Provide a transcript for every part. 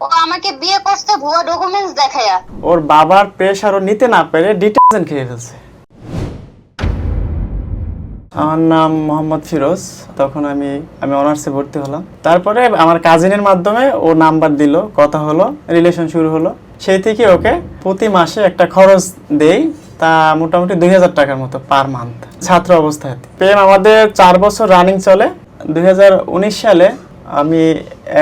ও আমাকে বিয়ে করতে ভুয়া ডকুমেন্টস দেখায়া। ওর বাবার প্রেশার ও নিতে না পেরে ডিটারজেন্ট খেয়ে ফেলছে। আমার নাম মোহাম্মদ ফিরোজ। তখন আমি অনার্সে ভর্তি হলাম। তারপরে আমার কাজিনের মাধ্যমে ও নাম্বার দিল, কথা হলো, রিলেশন শুরু হলো। সেই থেকে ওকে প্রতি মাসে একটা খরচ দেই, তা মোটামুটি 2000 টাকার মতো পার মান্থ। ছাত্র অবস্থায় প্রেম আমাদের 4 বছর রানিং চলে। 2019 সালে আমি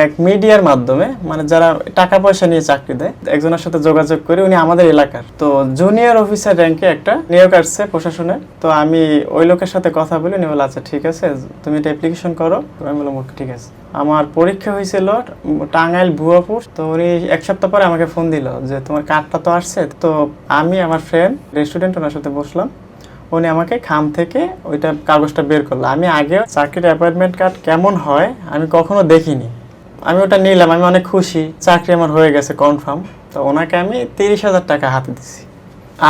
এক মিডিয়ার মাধ্যমে, মানে যারা টাকা পয়সা নিয়ে চাকরি দেয়, একজনের সাথে যোগাযোগ করি। উনি আমাদের এলাকার, তো জুনিয়র অফিসার র্যাঙ্কে একটা নিয়োগ আসছে প্রশাসনের। তো আমি ওই লোকের সাথে কথা বলি, উনি বলে আচ্ছা ঠিক আছে, তুমি এটা অ্যাপ্লিকেশন করো। আমি বললাম ঠিক আছে। আমার পরীক্ষা হয়েছিল টাঙ্গাইল ভুয়াপুর। তো উনি 1 সপ্তাহ পরে আমাকে ফোন দিল যে তোমার কার্ডটা তো আসছে। তো আমি আমার ফ্রেন্ড রেস্টুরেন্ট, ওনার সাথে বসলাম। উনি আমাকে খাম থেকে ওইটা কাগজটা বের করলো। আমি আগে চাকরির অ্যাপয়েন্টমেন্ট কার্ড কেমন হয় আমি কখনো দেখিনি। আমি ওটা নিলাম, আমি অনেক খুশি, চাকরি আমার হয়ে গেছে কনফার্ম। তো ওনাকে আমি 30,000 টাকা হাতে দিছি।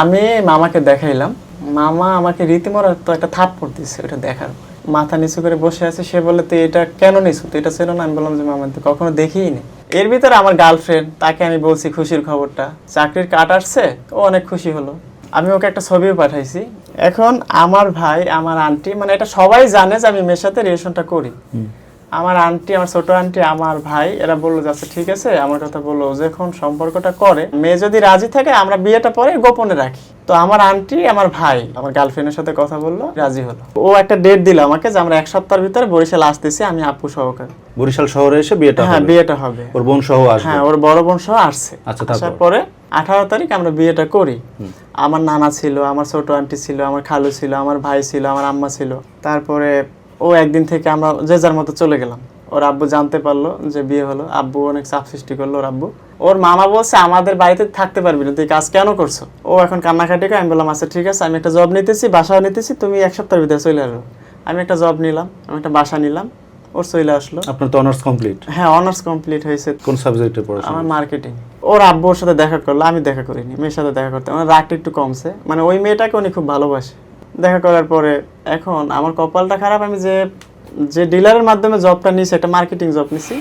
আমি মামাকে দেখাইলাম, মামা আমাকে রীতিমতো তো একটা থাপ্পড় দিচ্ছে। ওটা দেখার মাথা নিচু করে বসে আছে। সে বলে তুই এটা কেন নিছো, তুই এটা ছিল না? আমি বললাম যে মামা তো কখনো দেখিই নি। এর ভিতরে আমার গার্লফ্রেন্ড, তাকে আমি বলছি খুশির খবরটা, চাকরির কার্ড আসছে। ও অনেক খুশি হলো। আমি ওকে একটা ছবিও পাঠাইছি। এখন আমার ভাই, আমার আন্টি, মানে এটা সবাই জানে যে আমি মেয়ের সাথে রিলেশনটা করি। আমার আন্টি, আমার ছোট আন্টি, আমার ভাই, এরা বললো যে আচ্ছা ঠিক আছে, আমার কথা বললো, যখন সম্পর্কটা করে মেয়ে যদি রাজি থাকে আমরা বিয়েটা পরে গোপনে রাখি। তো আমার আন্টি, আমার ভাই, আমার গার্লফ্রেন্ডের সাথে কথা বললো, রাজি হলো। ও একটা ডেট দিল আমাকে যে আমরা 1 সপ্তাহের ভিতরে বরিশাল আসতেছি, আমি আপু সহকারে। বরিশাল শহরে এসে বিয়েটা হবে? হ্যাঁ, বিয়েটা হবে। ওর বোন সহ আসবে? হ্যাঁ, ওর বড় বোন সহ আসছে। আচ্ছা, আসার পরে 18 তারিখ আমরা বিয়েটা করি। আমার নানা ছিল, আমার ছোট আন্টি ছিল, আমার খালু ছিল, আমার ভাই ছিল, আমার আম্মা ছিল। তারপরে ও একদিন থেকে আমরা যে যার মতো চলে গেলাম। ওর আব্বু জানতে পারলো যে বিয়ে হলো। আব্বু অনেক চাপ সৃষ্টি করলো। ওর আব্বু, ওর মামা বলছে আমাদের বাড়িতে থাকতে পারবি না, তুই কাজ কেন করছো? ও এখন কান্নাকাটি করে। আমি বললাম আচ্ছা ঠিক আছে, আমি একটা জব নিতেছি, বাসাও নিতেছি, তুমি 1 সপ্তাহের ভিতরে চলে আসো। আমি একটা জব নিলাম, আমি একটা বাসা নিলাম, ওর চলে আসলো। আপনার তো অনার্স কমপ্লিট? হ্যাঁ, অনার্স কমপ্লিট হয়েছে। কোন সাবজেক্টে পড়াশোনা? আমার মার্কেটিং। ওর আব্বুর সাথে দেখা করলো, আমি দেখা করিনি। মেয়ের সাথে দেখা করতে আমার রাগটা একটু কমছে, মানে ওই মেয়েটাকে উনি খুব ভালোবাসে। দেখা করার পরে এখন আমার কপালটা খারাপ, আমি যে ডিলারের মাধ্যমে জবটা নিয়েছি, একটা মার্কেটিং জব নিছি,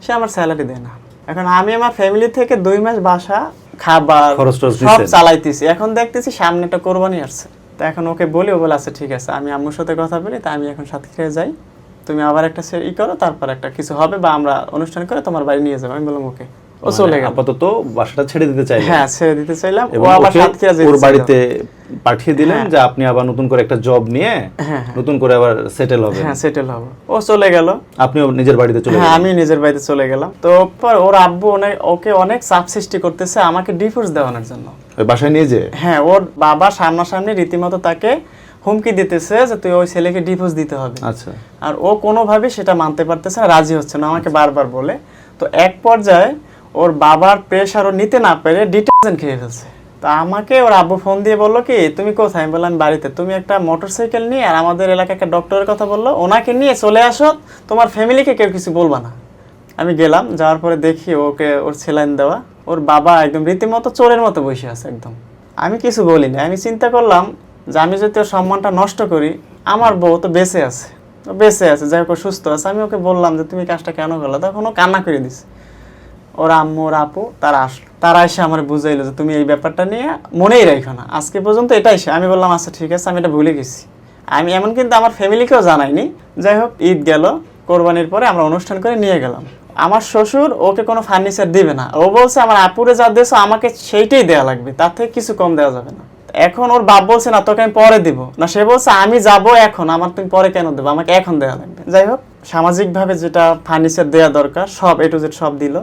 সে আমার স্যালারি দেয় না। এখন আমি আমার ফ্যামিলি থেকে 2 মাস বাসা, খাবার, সব চালাইতেছি। এখন দেখতেছি সামনে একটা কোরবানি আসছে। তা এখন ওকে বলি, ও বলে আচ্ছা ঠিক আছে, আমি আম্মুর সাথে কথা বলি, তা আমি এখন সাতক্ষীরায় যাই, তুমি আবার একটা করো, তারপর একটা কিছু হবে বা আমরা অনুষ্ঠান করে তোমার বাড়ি নিয়ে যাবো। আমি বললাম ওকে। ও চলে গেল। আপাতত বাসাটা ছেড়ে দিতে চাইলেন? হ্যাঁ, ছেড়ে দিতে চাইলাম। ও আবার সাতক্ষীরা যেতে ওর বাড়িতে পাঠিয়ে দিলেন যে আপনি আবার নতুন করে একটা জব নিয়ে নতুন করে আবার সেটেল হবেন। হ্যাঁ, সেটেল হবো। ও চলে গেল। আপনিও নিজের বাড়িতে চলে গেলেন? হ্যাঁ, আমি নিজের বাড়িতে চলে গেলাম। তো পর ওর আব্বু ওকে অনেক চাপ সৃষ্টি করতেছে আমাকে ডিভোর্স দেওয়ানোর জন্য। ওই বাসায় নিয়ে যে? হ্যাঁ, ওর বাবা সামনাসামনি রীতিমতো তাকে হুমকি দিতেছে যে তুই ওই ছেলেকে ডিভোর্স দিতে হবে। আচ্ছা। আর ও কোনোভাবে সেটা মানতে পারতেছে না, রাজি হচ্ছে না, আমাকে বারবার বলে। তো এক পর্যায়ে ওর বাবার প্রেশার ও নিতে না পেরে ডিটারজেন্ট খেয়ে ফেলছে। তা আমাকে ওর আব্বু ফোন দিয়ে বললো কি তুমি কোথায়? আমি বললাম বাড়িতে। তুমি একটা মোটরসাইকেল নিয়ে, আর আমাদের এলাকায় একটা ডক্টরের কথা বললো, ওনাকে নিয়ে চলে আসো, তোমার ফ্যামিলিকে কেউ কিছু বলবা না। আমি গেলাম, যাওয়ার পরে দেখি ওকে ওর সেলাইন দেওয়া, ওর বাবা একদম রীতিমতো চোরের মতো বসে আছে একদম। আমি কিছু বলিনি। আমি চিন্তা করলাম যে আমি যদি ওর সম্মানটা নষ্ট করি, আমার বউ তো বেঁচে আছে, যাই হোক সুস্থ আছে। আমি ওকে বললাম যে তুমি কাজটা কেন করলো? তখন ও কান্না করে দিছে। ওর আম্মু, ওর আপু, তারা আসলো। তারা এসে আমার বুঝাইলো যে তুমি এই ব্যাপারটা নিয়ে মনেই রাখো না, আজকে পর্যন্ত এটাই। আমি বললাম আচ্ছা ঠিক আছে, আমি এটা ভুলে গেছি। আমি এমন কিন্তু আমার ফ্যামিলিকেও জানাইনি। যাই হোক, ঈদ গেল, কোরবানির পরে আমরা অনুষ্ঠান করে নিয়ে গেলাম। আমার শ্বশুর ওকে কোনো ফার্নিচার দিবে না। ও বলছে আমার আপুরে যা দিয়েছো আমাকে সেইটাই দেওয়া লাগবে, তার থেকে কিছু কম দেওয়া যাবে না। এখন ওর বাপ বলছে না তোকে আমি পরে দিব না, সে বলছে আমি যাব এখন, আমার তুমি পরে কেন দেবো, আমাকে এখন দেওয়া লাগবে। যাই হোক, সামাজিকভাবে যেটা ফার্নিচার দেওয়া দরকার সব A to Z সব দিল।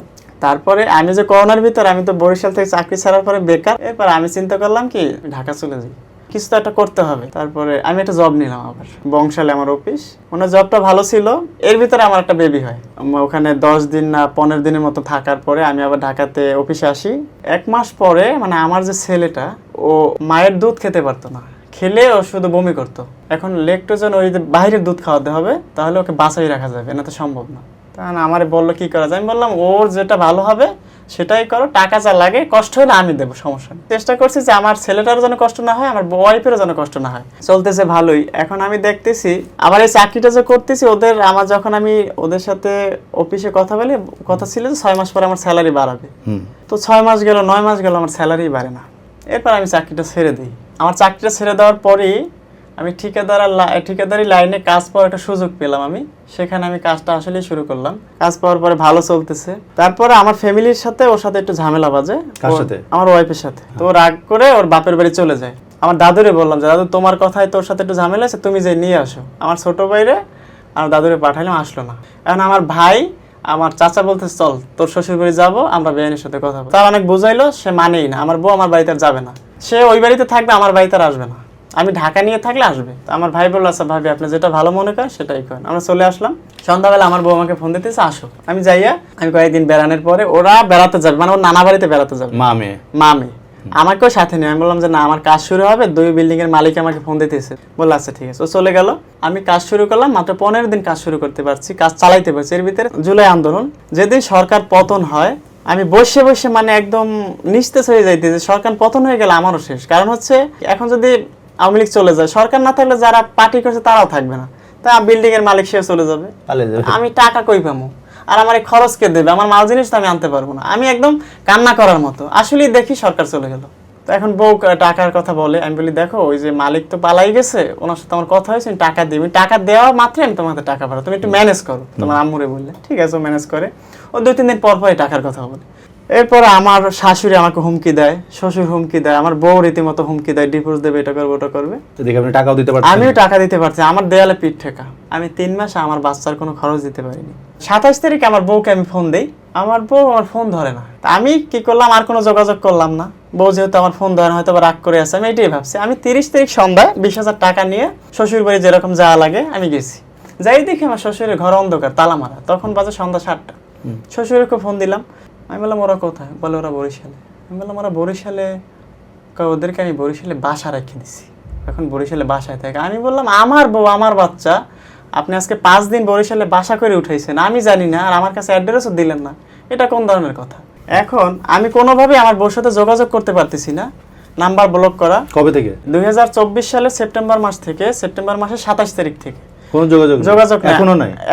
তারপরে আমি যে করোনার ভিতরে, আমি তো বরিশাল থেকে চাকরি ছাড়ার পরে বেকার। এরপর আমি চিন্তা করলাম কি ঢাকা চলে যাই, কিছু তো একটা করতে হবে। তারপরে আমি একটা জব নিলাম আবার বংশালে, আমার অফিস। ওনার জবটা ভালো ছিল। এর ভিতরে আমার একটা বেবি হয়। ওখানে 10 দিন না 15 দিনের মতো থাকার পরে আমি আবার ঢাকাতে অফিসে আসি। 1 মাস পরে, মানে আমার যে ছেলেটা, ও মায়ের দুধ খেতে পারতো না, খেলে ও শুধু বমি করতো। এখন ল্যাকটোজেন, ওই বাইরের দুধ খাওয়াতে হবে, তাহলে ওকে বাঁচাই রাখা যাবে, না তো সম্ভব না। তখন আমারে বললো কি করা যায়। আমি বললাম ওর যেটা ভালো হবে সেটাই করো, টাকা যা লাগে কষ্ট হলে আমি দেবো, সমস্যা নেই। চেষ্টা করছি যে আমার ছেলেটারও যেন কষ্ট না হয়, আমার ওয়াইফেরও যেন কষ্ট না হয়। চলতেছে ভালোই। এখন আমি দেখতেছি আবার এই চাকরিটা যে করতেছি আমার যখন আমি ওদের সাথে অফিসে কথা বলি, কথা ছিল যে 6 মাস পরে আমার স্যালারি বাড়াবে। তো 6 মাস গেল, 9 মাস গেল, আমার স্যালারি বাড়ে না। এরপর আমি চাকরিটা ছেড়ে দিই। আমার চাকরিটা ছেড়ে দেওয়ার পরেই আমি ঠিকাদারি লাইনে কাজ পাওয়ার একটা সুযোগ পেলাম। আমি সেখানে আমি কাজটা আসলে শুরু করলাম। কাজ পাওয়ার পরে ভালো চলতেছে। তারপরে আমার ফ্যামিলির সাথে ওর সাথে একটু ঝামেলা বাজে। আমার ওয়াইফের সাথে। তো রাগ করে ওর বাপের বাড়ি চলে যায়। আমার দাদুরে বললাম যে দাদু তোমার কথায় তোর সাথে একটু ঝামেলা আছে, তুমি যে নিয়ে আসো। আমার ছোট ভাইরে আমার দাদুরে পাঠালাম, আসলো না। এখন আমার ভাই আমার চাচা বলতে চল তোর শ্বশুর বাড়ি যাবো, আমরা বেআইনের সাথে কথা বলবো। তার অনেক বুঝাইলো, সে মানেই না। আমার বউ আমার বাড়িতে আর যাবে না, সে ওই বাড়িতে থাকবে, আমার বাড়িতে আর আসবে না। আমি ঢাকা নিয়ে থাকলে আসবে। আমার ভাই বললো আচ্ছা ভাবি আপনি যেটা ভালো মনে করেন সেটাই করেন। আমরা চলে আসলাম। সন্ধ্যাবেলা আমার বউ আমাকে ফোন দিতেছে আসো। আমি যাইয়া আমি কয়েকদিন বেড়ানোর পরে ওরা বেড়াতে যাবে, মানে ওর নানা বাড়িতে বেড়াতে যাবে, মামে আমাকেও সাথে নিয়ে। আমি বললাম যে না আমার কাজ শুরু হবে, 2 বিল্ডিং এর মালিক আমাকে ফোন দিতেছে। বললো আচ্ছা ঠিক আছে। ও চলে গেল। আমি কাজ শুরু করলাম, মাত্র 15 দিন কাজ শুরু করতে পারছি, কাজ চালাইতে পারছি। এর ভিতরে জুলাই আন্দোলন, যেদিন সরকার পতন হয় আমি বসে বসে মানে একদম নিস্তেজ হয়ে যাইতেছে। সরকার পতন হয়ে গেলে আমারও শেষ। কারণ হচ্ছে এখন যদি আওয়ামী লীগ চলে যায়, সরকার না থাকলে যারা পার্টি করছে তারাও থাকবে না, তা বিল্ডিং এর মালিক সে চলে যাবে, আমি টাকা কই পাবো? আর আমার এই খরচ কে দেবে? আমার মাল জিনিস তো আমি আনতে পারবো না। আমি একদম কান্না করার মতো। আসলেই দেখি সরকার চলে গেল। তো এখন বউ টাকার কথা বলে। আমি বলি দেখো ওই যে মালিক তো পালাই গেছে, ওনার সাথে আমার কথা হয়েছে, টাকা দিই। টাকা দেওয়া মাত্রই আমি তোমাকে টাকা পাঠাবো, তুমি একটু ম্যানেজ করো। তোমার আম্মুরে বললে ঠিক আছে, ও ম্যানেজ করে। ও 2-3 দিন পর পরই টাকার কথা বলে। এরপর আমার শাশুড়ি আমাকে হুমকি দেয়, শ্বশুর হুমকি দেয়, আমার বউ রীতিমতো হুমকি দেয়, ডিভোর্স দেবে, এটা করবে ওটা করবে। টাকাও দিতে পারছি, আমিও টাকা দিতে পারছি। আমার দেয়ালে পিঠ ঠেকা। আমি 3 মাস আমার বাচ্চার কোনো খরচ দিতে পারিনি। 27 তারিখে আমার বউকে আমি ফোন দেই, আমার বউ আমার ফোন ধরে না। আমি কি করলাম, আর কোনো যোগাযোগ করলাম না। বউ যেহেতু আমার ফোন ধরে না, হয়তো রাগ করে আছে, আমি এটাই ভাবছি। আমি 30 তারিখ সন্ধ্যায় 20,000 টাকা নিয়ে শ্বশুর বাড়ি যেরকম যাওয়া লাগে আমি গেছি। যাই দেখি আমার শ্বশুরের ঘর অন্ধকার, তালা মারা। তখন বাজে সন্ধ্যা 7টা। শ্বশুরকে ফোন দিলাম। আমি বললাম ওরা কোথায়? বলে ওরা বরিশালে। আমি বললাম ওরা বরিশালে? ওদেরকে আমি বরিশালে বাসা রেখে দিছি, এখন বরিশালে বাসায় থাকে। আমি বললাম আমার বউ আমার বাচ্চা, আপনি আজকে 5 দিন বরিশালে বাসা করে উঠাইছেন, আমি জানি না, আর আমার কাছে অ্যাড্রেসও দিলেন না, এটা কোন ধরনের কথা? এখন আমি কোনোভাবেই আমার বউর সাথে যোগাযোগ করতে পারতেছি না, নাম্বার ব্লক করা। কবে থেকে? 2024 সালের সেপ্টেম্বর মাস থেকে, সেপ্টেম্বর মাসের 27 তারিখ থেকে কোনো যোগাযোগ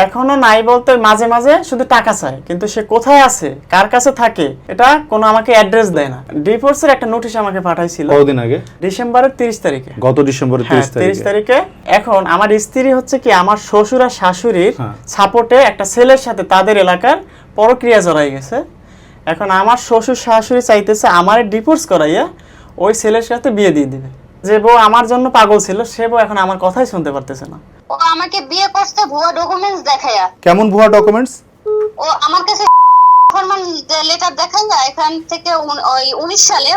এখনো নাই বলতে মাঝে মাঝে শুধু টাকা চায়, কিন্তু সে কোথায় আছে, কার কাছে থাকে, এটা কোনো আমাকে অ্যাড্রেস দেয় না। ডিভোর্সের একটা নোটিশ আমাকে পাঠাইছিল কতদিন আগে? ডিসেম্বরের 30 তারিখে। গত ডিসেম্বরের 30 তারিখে। এখন আমার স্ত্রী হচ্ছে কি আমার শ্বশুর আর শাশুড়ির সাপোর্টে একটা ছেলের সাথে তাদের এলাকার পরক্রিয়া জড়াই গেছে। এখন আমার শ্বশুর শাশুড়ি চাইতেছে আমার ডিভোর্স করাইয়া ওই ছেলের সাথে বিয়ে দিয়ে দিবে। যে বউ আমার জন্য পাগল ছিল, সে বউ এখন আমার কথাই শুনতে পারতেছে না। ও আমাকে বিয়ে করতে ভুয়া ডকুমেন্টস দেখায়া। কেমন ভুয়া ডকুমেন্টস? ও আমার কাছে ফরমাল লেটার দেখায়া এখান থেকে ওই 19 সালে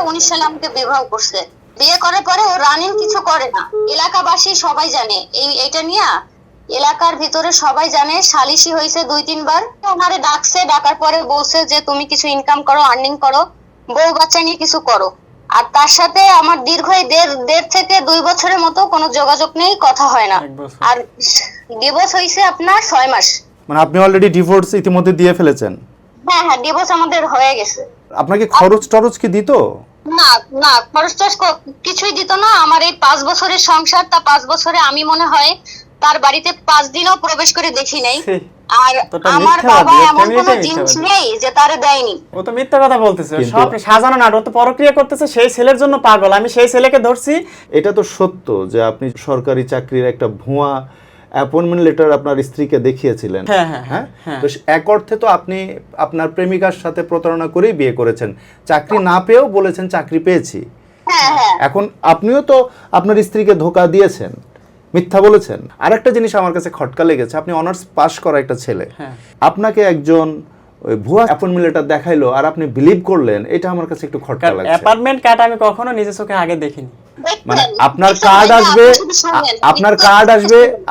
আমাকে বিবাহ করছে। বিয়ে করার পরে ও রানিং কিছু করে না, এলাকাবাসী সবাই জানে। এইটা নিয়ে এলাকার ভিতরে সবাই জানে। সালিশি হয়েছে 2-3 বার। আমারে ডাকছে, ডাকার পরে বলছে যে তুমি কিছু ইনকাম করো, আর্নিং করো, বউ বাচ্চা নিয়ে কিছু করো। আর তার সাথে আমার দীর্ঘ 1.5 থেকে 2 বছরের মতো কোনো যোগাযোগ নেই, কথা হয় না। আর ডিভোর্স হয়েছে আপনার 6 মাস। মানে আপনি অলরেডি ডিভোর্স ইতিমধ্যে দিয়ে ফেলেছেন? হ্যাঁ হ্যাঁ, ডিভোর্স আমাদের হয়ে গেছে। আপনাকে খরচ টরচ কি দিত? না না, খরচ কিছুই দিত না। আমার এই 5 বছরের সংসার, তা 5 বছরে আমি মনে হয় তার বাড়িতে 5 দিনও প্রবেশ করে দেখি নাই। আর আমার বাবা এমন কোনো জিনিস নেই যে তারে দেয়নি। ও তো মিথ্যা কথা বলতেছে, সব সাজানো নাটক। ও তো পরক্রিয়া করতেছে, সেই ছেলের জন্য পাগল। আমি সেই ছেলেকে ধরছি। এটা তো সত্য যে আপনি সরকারি চাকরির একটা ভুয়া অ্যাপয়েন্টমেন্ট লেটার আপনার স্ত্রীকে দেখিয়েছিলেন। হ্যাঁ, তো এক অর্থে তো আপনি আপনার প্রেমিকার সাথে প্রতারণা করেই বিয়ে করেছেন। চাকরি না পেয়েও বলেছেন চাকরি পেয়েছি। এখন আপনিও তো আপনার স্ত্রীকে ধোঁকা দিয়েছেন, মিথ্যা বলেছেন। আরেকটা জিনিস আমার কাছে খটকা লেগেছে, আপনি অনার্স পাস করা একটা ছেলে, আপনাকে একজন ওই ভুয়া অ্যাপয়েন্টমেন্ট লেটার দেখাইলো আর আপনি বিলিভ করলেন, এটা আমার কাছে একটু খটকা লাগছে। অ্যাপার্টমেন্ট কার্ড আমি কখনো নিজের চোখে আগে দেখিনি। মানে আপনার কার্ড আসবে,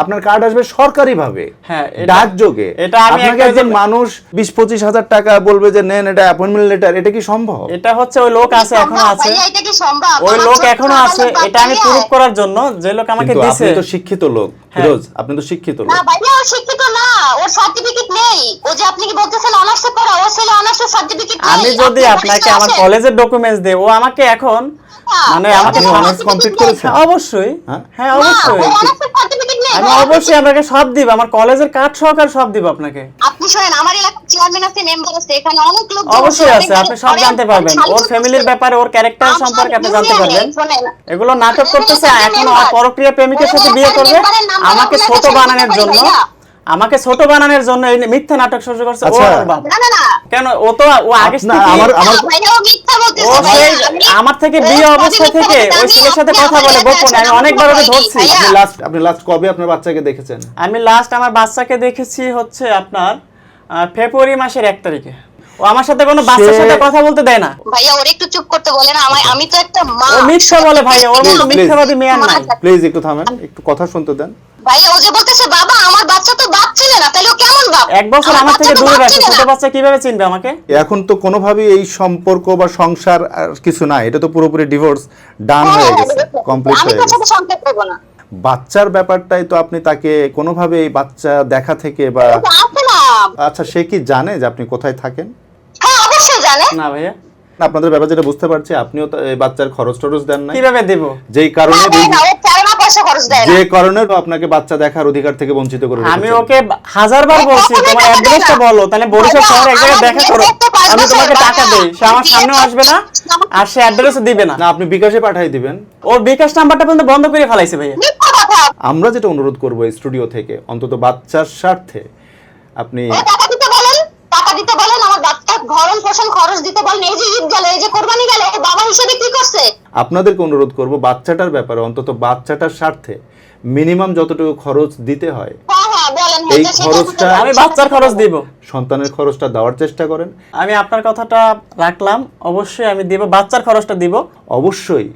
আপনার কার্ড আসবে সরকারি ভাবে, হ্যাঁ, ডাক যোগে। এটা আমি আপনাকে একজন মানুষ 20-25 হাজার টাকা বলবে যে নেন এটা অ্যাপয়েন্টমেন্ট লেটার, এটা কি সম্ভব? এটা হচ্ছে ওই লোক আছে, এখনো আছে, এটা কি সম্ভব? ওই লোক এখনো আছে। এটা আমি প্রুফ করার জন্য যে লোক আমাকে কিন্তু দিয়েছে। আপনি তো শিক্ষিত লোক ফিরোজ, আপনি তো শিক্ষিত লোক। না ভাইয়া ও শিক্ষিত না, ওর সার্টিফিকেট নেই। ও যে আপনি কি বলতেছেন অনার্সে পড়া, ও ছেলে অনার্সের সার্টিফিকেট নেই। আমি যদি আপনাকে আমার কলেজের ডকুমেন্টস দেই, ও আমাকে এখন মানে আমাকে আপনি অনার্স কমপ্লিট করেছেন? অবশ্যই, হ্যাঁ? হ্যাঁ অবশ্যই, অনার্সের সার্টিফিকেট নেই। আমি অবশ্যই আপনাকে সব দিব, আমার কলেজের কার্ড সহকারে সব দিব আপনাকে। আপনি শুনেন, আমার এলাকার চেয়ারম্যান আছে, মেম্বার আছে, এখানে অনেক লোক অবশ্যই আছে, আপনি সব জানতে পারবেন, ওর ফ্যামিলির ব্যাপারে, ওর ক্যারেক্টার সম্পর্কে আপনি জানতে পারবেন। এগুলো নাটক করতেছে, এখন পরক্রিয়া প্রেমিকের সাথে বিয়ে করবে আমাকে ছোট বানানোর জন্য, আমাকে ছোট বানানোর জন্য এই মিথ্যা নাটক সহ্য করছে ও আচ্ছা। ওর বাপ। না না না কেন ও তো ও আগে না, থেকে ভাইয়া ও মিথ্যা বলতেছে। ও ভাইয়া, সেই আমি- আমার থেকে বিয়ে ও অবস্থা মিথ্যা থেকে বলতেছে, ওই আমি- ছেলের সাথে আপনি কথা আমার বলে এলাকায় গোপনে, আমি আছেন, অনেকবার ওকে আমার ধরছি। ভাইয়া। আপনি লাস্ট কবে আপনার বাচ্চাকে দেখেছেন? আমি লাস্ট আমার বাচ্চাকে দেখেছি হচ্ছে আপনার ফেব্রুয়ারি মাসের 1 তারিখে। ও আমার সাথে কোনো বাচ্চার সাথে কথা বলতে দেয় না। ভাইয়া ওর একটু চুপ করতে বলেন, আমি তো একটা মা। ও মিথ্যা বলে ভাই, ওর মতো Please, মিথ্যাবাদী মেয়ে আর নাই। প্লিজ একটু থামেন, একটু কথা শুনতে দেন। ভাইয়া ও যে বলতেছে বাবা, আমার বাচ্চা তো বাপ চিনে না, তাহলে ও কেমন বাপ? 1 বছর আমার বাচ্চা থেকে তো দূরে বাপ রাখছে, চিনে ছোট না। বাচ্চা কিভাবে চিনবে আমাকে? এখন তো কোনোভাবেই এই সম্পর্ক বা সংসার আর কিছু নাই, এটা তো পুরোপুরি ডিভোর্স ডান হ্যাঁ, হয়ে গেছে, হ্যাঁ, কমপ্লিট আমি হয়ে তোর গেছে। সাথে সংকেত করবো না। বাচ্চার ব্যাপারটাই তো আপনি তাকে কোনোভাবে এই বাচ্চা দেখা থেকে বা ও তো আছে না। আচ্ছা সে কি জানে যে আপনি কোথায় থাকেন? হ্যাঁ অবশ্যই জানে। না ভাইয়া, আপনাদের ব্যাপার যেটা বুঝতে পারছি, আপনিও তো এই বাচ্চার খরচ টরচ দেন নাই, কিভাবে দেব? যেই কারণে না, দেয় না, ও চায় না, পয়সা খরচ দেয় না। যে কারণে আপনাকে বাচ্চা দেখার অধিকার থেকে বঞ্চিত করে আমি রেখেছেন। ওকে 1000বার বলছি তোমার অ্যাড্রেসটা বলো, তাহলে বরিশাল শহরে এক জায়গায় দেখা করো, আমি তোমাকে টাকা দেই। সে আমার সামনেও আসবে না আর সে অ্যাড্রেসও দিবে না। না আপনি বিকাশে পাঠিয়ে দিবেন। ওর বিকাশ নাম্বারটা পর্যন্ত বন্ধ করে ফেলাইছে ভাইয়া। মিথ্যা কথা। আমরা যেটা অনুরোধ করব এই স্টুডিও থেকে, অন্তত বাচ্চার স্বার্থে আপনি ও টাকা দিতে বলেন, টাকা দিতে বলেন, আমার বাচ্চার ভরণ পোষণ খরচ দিতে বলেন। এই যে ঈদ গেল, এই যে কোরবানি গেল, ও বাবা হিসেবে কি করছে? আপনাদেরকে অনুরোধ করব বাচ্চাটার ব্যাপারে, অন্তত বাচ্চাটার স্বার্থে মিনিমাম যতটুকু খরচ দিতে হয় হ্যাঁ হ্যাঁ বলেন, এই এটা সেটা খরচটা দিতে আমি বলেন। বাচ্চার খরচ দিব। সন্তানের খরচটা দেওয়ার চেষ্টা করেন। আমি আপনার কথাটা রাখলাম, অবশ্যই আমি দিব, বাচ্চার খরচটা দিব। অবশ্যই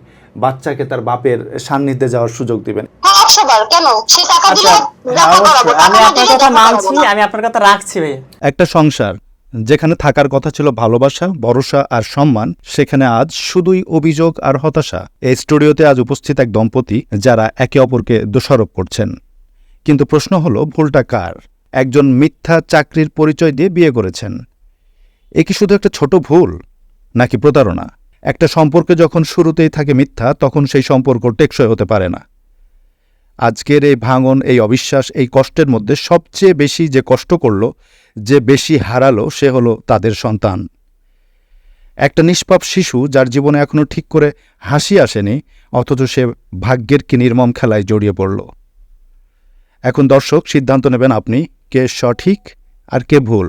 বাচ্চাকে তার বাপের সান্নিধ্যে যাওয়ার সুযোগ দিবেন। হ্যাঁ 100 বার। কেন? সে টাকা দিলে আচ্ছা, হ্যাঁ, দেখা করাবো, অবশ্যই। টাকা আমি না আপনার দিলে কথা দেখা মানছি, করাবো না। আমি আপনার কথা রাখছি ভাইয়া। একটা সংসার যেখানে থাকার কথা ছিল ভালোবাসা, ভরসা আর সম্মান, সেখানে আজ শুধুই অভিযোগ আর হতাশা। এই স্টুডিওতে আজ উপস্থিত এক দম্পতি যারা একে অপরকে দোষারোপ করছেন। কিন্তু প্রশ্ন হলো ভুলটা কার? একজন মিথ্যা চাকরির পরিচয় দিয়ে বিয়ে করেছেন। এ কি শুধু একটা ছোট ভুল নাকি প্রতারণা? একটা সম্পর্কে যখন শুরুতেই থাকে মিথ্যা, তখন সেই সম্পর্ক টেকসই হতে পারে না। আজকের এই ভাঙন, এই অবিশ্বাস, এই কষ্টের মধ্যে সবচেয়ে বেশি যে কষ্ট করল, যে বেশি হারালো, সে হলো তাদের সন্তান। একটা নিষ্পাপ শিশু যার জীবনে এখনো ঠিক করে হাসি আসেনি, অথচ সে ভাগ্যের কি নির্মম খেলায় জড়িয়ে পড়ল। এখন দর্শক সিদ্ধান্ত নেবেন আপনি, কে সঠিক আর কে ভুল।